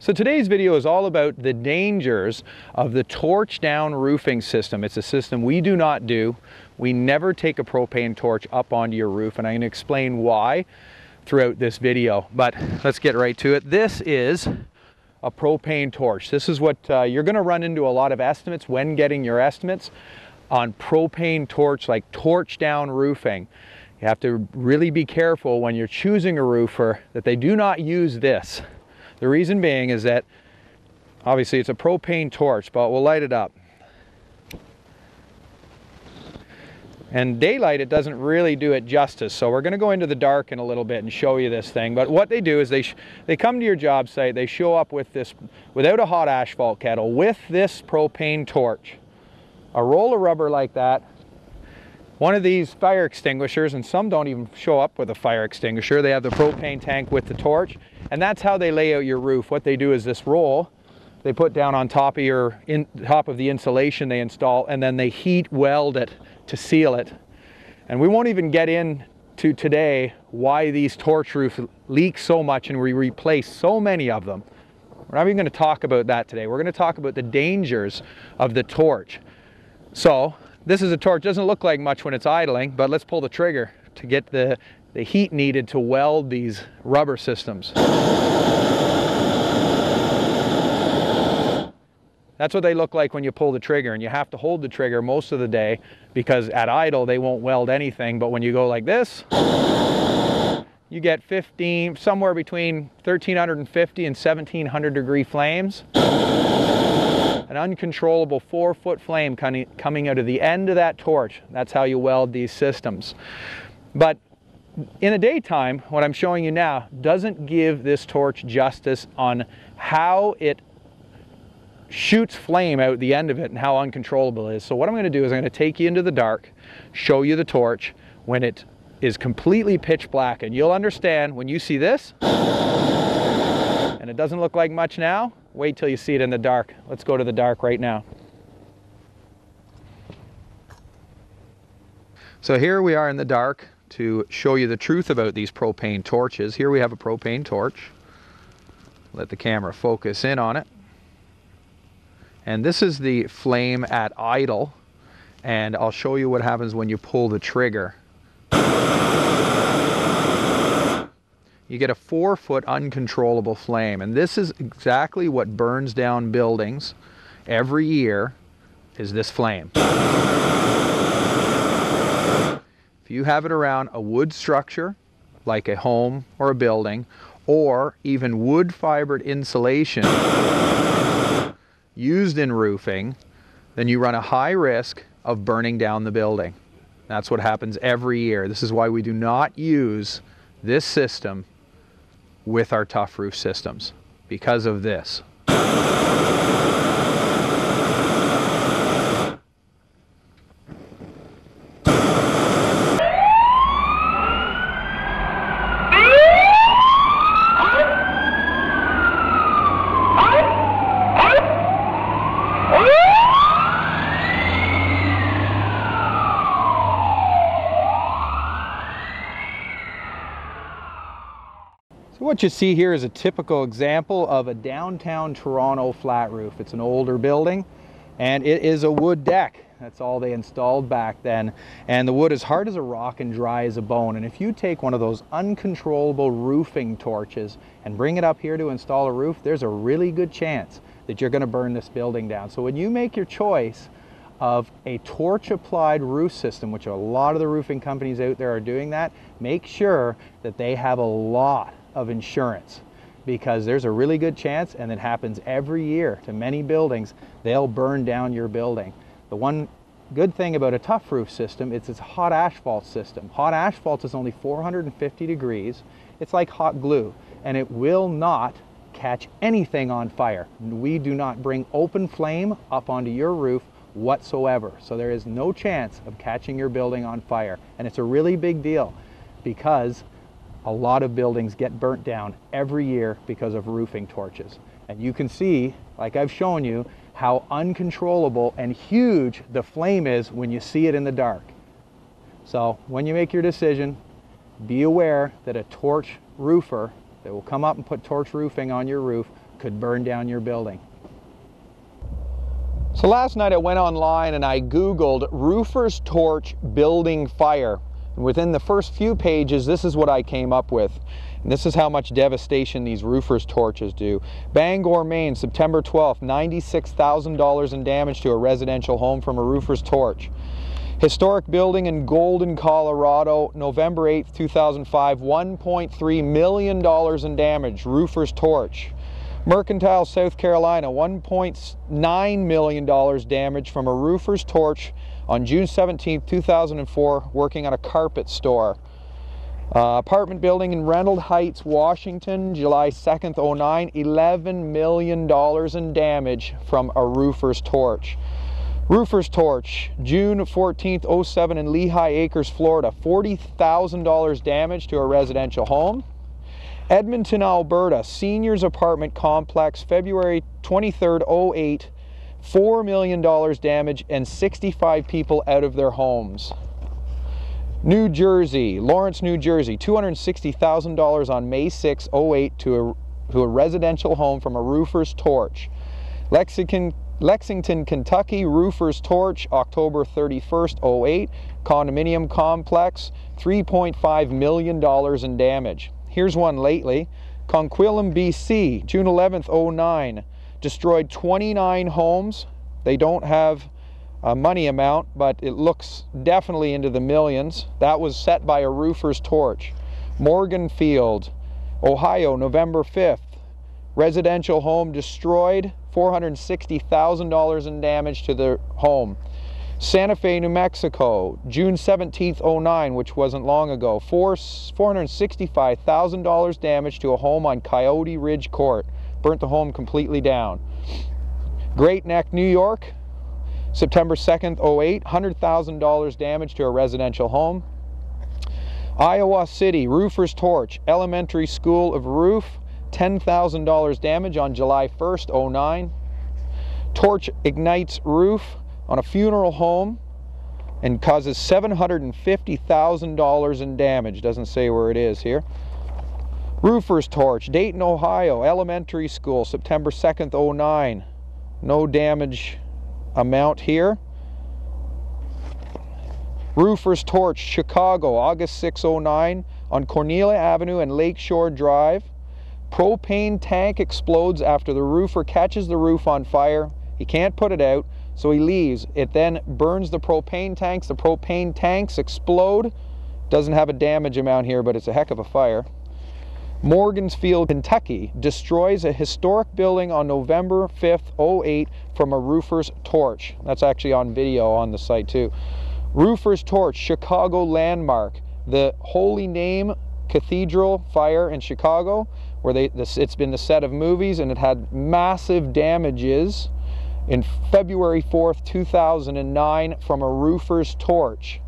So today's video is all about the dangers of the torch down roofing system. It's a system we do not do. We never take a propane torch up onto your roof, and I'm going to explain why throughout this video. But let's get right to it. This is a propane torch. This is what you're going to run into a lot of estimates when getting your estimates on propane torch, like torch down roofing. You have to really be careful when you're choosing a roofer that they do not use this. The reason being is that obviously it's a propane torch, but we'll light it up. And daylight, it doesn't really do it justice. So we're going to go into the dark in a little bit and show you this thing. But what they do is they come to your job site, they show up with this, without a hot asphalt kettle, with this propane torch, a roll of rubber like that, one of these fire extinguishers, and some don't even show up with a fire extinguisher. They have the propane tank with the torch, and that's how they lay out your roof. What they do is this roll, they put down on top of top of the insulation they install, and then they heat weld it to seal it. And we won't even get into today why these torch roofs leak so much and we replace so many of them. We're not even going to talk about that today. We're going to talk about the dangers of the torch. So this is a torch. Doesn't look like much when it's idling, but let's pull the trigger to get the heat needed to weld these rubber systems. That's what they look like when you pull the trigger, and you have to hold the trigger most of the day because at idle they won't weld anything, but when you go like this, you get somewhere between 1350 and 1700 degree flames. An uncontrollable 4-foot flame coming out of the end of that torch. That's how you weld these systems. But in the daytime, what I'm showing you now doesn't give this torch justice on how it shoots flame out the end of it and how uncontrollable it is. So what I'm going to do is I'm going to take you into the dark, show you the torch when it is completely pitch black, and you'll understand when you see this, and it doesn't look like much now. Wait till you see it in the dark. Let's go to the dark right now. So here we are in the dark to show you the truth about these propane torches. Here we have a propane torch. Let the camera focus in on it. And this is the flame at idle. And I'll show you what happens when you pull the trigger. You get a 4-foot uncontrollable flame, and this is exactly what burns down buildings every year, is this flame. If you have it around a wood structure, like a home or a building, or even wood fibered insulation used in roofing, then you run a high risk of burning down the building. That's what happens every year. This is why we do not use this system with our Toughroof systems, because of this. What you see here is a typical example of a downtown Toronto flat roof. It's an older building and it is a wood deck. That's all they installed back then. And the wood is hard as a rock and dry as a bone. And if you take one of those uncontrollable roofing torches and bring it up here to install a roof, there's a really good chance that you're going to burn this building down. So when you make your choice of a torch applied roof system, which a lot of the roofing companies out there are doing that, make sure that they have a lot of insurance, because there's a really good chance, and it happens every year to many buildings, they'll burn down your building. The one good thing about a Toughroof system is it's a hot asphalt system. Hot asphalt is only 450 degrees. It's like hot glue, and it will not catch anything on fire. We do not bring open flame up onto your roof whatsoever, so there is no chance of catching your building on fire. And it's a really big deal because a lot of buildings get burnt down every year because of roofing torches. And you can see, like I've shown you, how uncontrollable and huge the flame is when you see it in the dark. So when you make your decision, be aware that a torch roofer that will come up and put torch roofing on your roof could burn down your building. So last night I went online and I Googled roofer's torch building fire. And within the first few pages, this is what I came up with. And this is how much devastation these roofer's torches do. Bangor, Maine, September 12th, $96,000 in damage to a residential home from a roofer's torch. Historic building in Golden, Colorado, November 8th, 2005, $1.3 million in damage, roofer's torch. Mercantile, South Carolina, $1.9 million damage from a roofer's torch on June 17, 2004, working at a carpet store. Apartment building in Reynolds Heights, Washington, July 2nd, 2009, $11 million in damage from a roofer's torch. Roofer's torch, June 14th, 2007 in Lehigh Acres, Florida, $40,000 damage to a residential home. Edmonton, Alberta, seniors apartment complex, February 23rd, 2008, $4 million damage and 65 people out of their homes. New Jersey, Lawrence, New Jersey, $260,000 on May 6, 2008 to a residential home from a roofer's torch. Lexington, Kentucky, roofer's torch, October 31st, 2008, condominium complex, $3.5 million in damage. Here's one lately. Coquitlam, BC, June 11th, 2009, destroyed 29 homes. They don't have a money amount, but it looks definitely into the millions. That was set by a roofer's torch. Morganfield, Ohio, November 5th, residential home destroyed, $460,000 in damage to the home. Santa Fe, New Mexico, June 17th, 2009, which wasn't long ago, $465,000 damage to a home on Coyote Ridge Court. Burnt the home completely down. Great Neck, New York, September 2nd, 2008, $100,000 damage to a residential home. Iowa City, roofer's torch, elementary school of roof, $10,000 damage on July 1st, 2009. Torch ignites roof on a funeral home and causes $750,000 in damage. Doesn't say where it is here. Roofer's torch, Dayton, Ohio, elementary school, September 2nd, 2009. No damage amount here. Roofer's torch, Chicago, August 6, 2009, on Cornelia Avenue and Lakeshore Drive. Propane tank explodes after the roofer catches the roof on fire. He can't put it out, so he leaves. It then burns the propane tanks. The propane tanks explode. Doesn't have a damage amount here, but it's a heck of a fire. Morganfield, Kentucky, destroys a historic building on November 5th, 2008 from a roofer's torch. That's actually on video on the site too. Roofer's torch, Chicago landmark. The Holy Name Cathedral fire in Chicago, where it's been the set of movies, and it had massive damages in February 4th, 2009 from a roofer's torch.